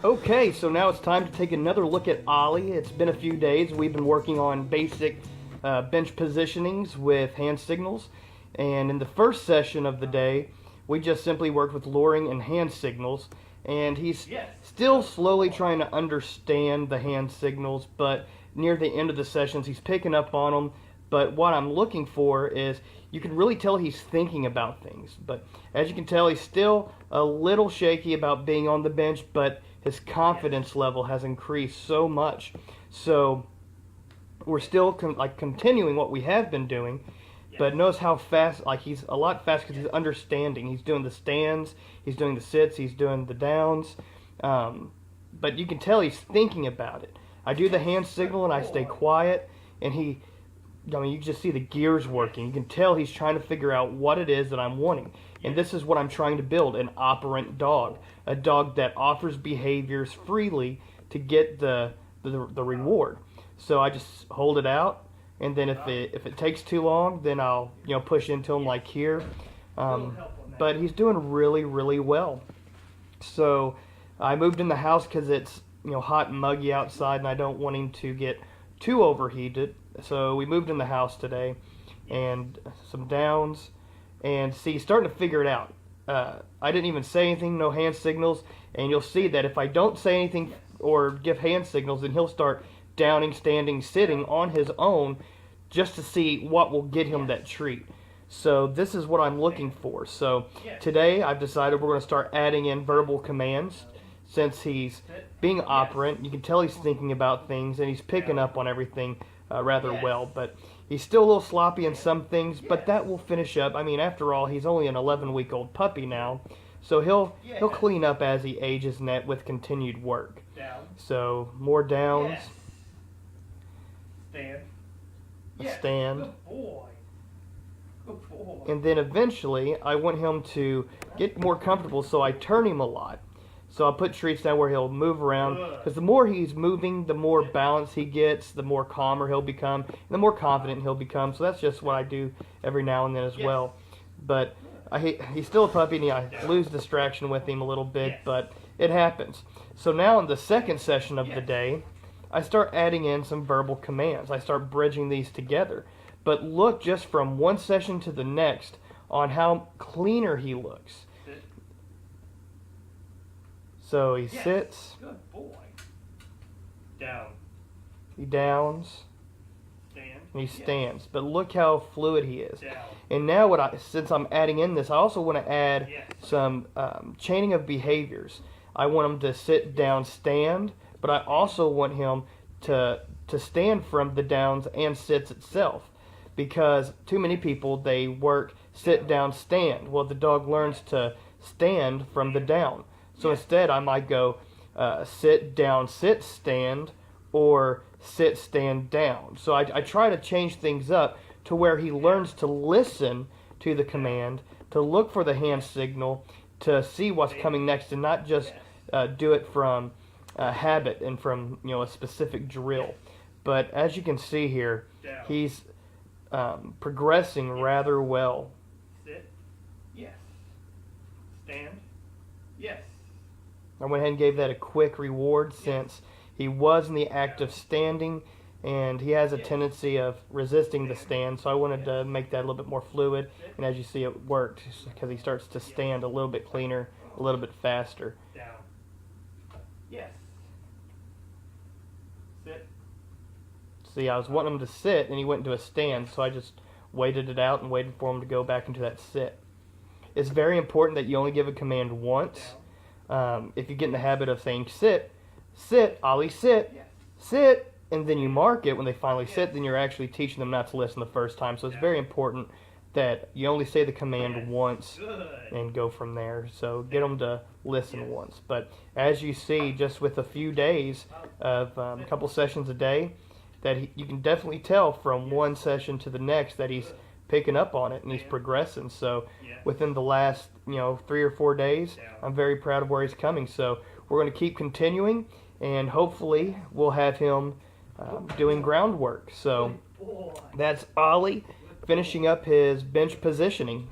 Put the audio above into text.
Okay, so now it's time to take another look at Ollie. It's been a few days. We've been working on basic bench positionings with hand signals. And in the first session of the day, we just simply worked with luring and hand signals. And he's still slowly trying to understand the hand signals, but near the end of the sessions, he's picking up on them. But what I'm looking for is, you can really tell he's thinking about things. But as you can tell, he's still a little shaky about being on the bench, but his confidence level has increased so much. So we're still continuing what we have been doing, but notice how fast, he's a lot faster because he's understanding. He's doing the stands, he's doing the sits, he's doing the downs, but you can tell he's thinking about it. I do the hand signal and I stay quiet, and you can just see the gears working. You can tell he's trying to figure out what it is that I'm wanting. And this is what I'm trying to build, an operant dog. A dog that offers behaviors freely to get the reward. So I just hold it out, and then if it takes too long, then I'll push into him like here. But he's doing really, really well. So I moved in the house because it's hot and muggy outside, and I don't want him to get too overheated. So we moved in the house today, and some downs, and see, he's starting to figure it out. I didn't even say anything, no hand signals, and you'll see that if I don't say anything or give hand signals, then he'll start downing, standing, sitting on his own just to see what will get him that treat. So this is what I'm looking for. So today I've decided we're going to start adding in verbal commands. Since he's being operant, you can tell he's thinking about things, and he's picking up on everything rather well, but he's still a little sloppy in some things, but that will finish up. I mean, after all, he's only an 11-week-old puppy now, so he'll clean up as he ages with continued work. So more downs. Stand. A stand. Good boy. Good boy. And then eventually, I want him to get more comfortable, so I turn him a lot. So I'll put treats down where he'll move around, because the more he's moving, the more balance he gets, the more calmer he'll become, and the more confident he'll become. So that's just what I do every now and then as well. But he's still a puppy, and I lose distraction with him a little bit, but it happens. So now in the second session of the day, I start adding in some verbal commands. I start bridging these together. But look just from one session to the next on how cleaner he looks. So he sits. Good boy. Down. He downs. Stand. And he stands. But look how fluid he is. Down. And now since I'm adding in this, I also want to add some chaining of behaviors. I want him to sit, down, stand, but I also want him to stand from the downs and sits itself. Because too many people, they work sit, down, stand. Well, the dog learns to stand from the down. So instead, I might go sit, down, sit, stand, or sit, stand, down. So I try to change things up to where he learns to listen to the command, to look for the hand signal, to see what's coming next, and not just do it from habit and from a specific drill. But as you can see here, he's progressing rather well. Sit. Yes. Stand. Yes. I went ahead and gave that a quick reward since he was in the act of standing, and he has a tendency of resisting the stand, so I wanted to make that a little bit more fluid, and as you see, it worked because he starts to stand a little bit cleaner, a little bit faster. Down. Yes. Sit. See, I was wanting him to sit, and he went into a stand, so I just waited it out and waited for him to go back into that sit. It's very important that you only give a command once. If you get in the habit of saying sit, Ollie, sit, sit, and then you mark it when they finally sit, then you're actually teaching them not to listen the first time. So it's very important that you only say the command once and go from there. So get them to listen once. But as you see, just with a few days of a couple sessions a day, that you can definitely tell from one session to the next that he's picking up on it and he's progressing. So within the last 3 or 4 days, I'm very proud of where he's coming. So we're going to keep continuing, and hopefully we'll have him doing groundwork. So that's Ollie finishing up his bench positioning.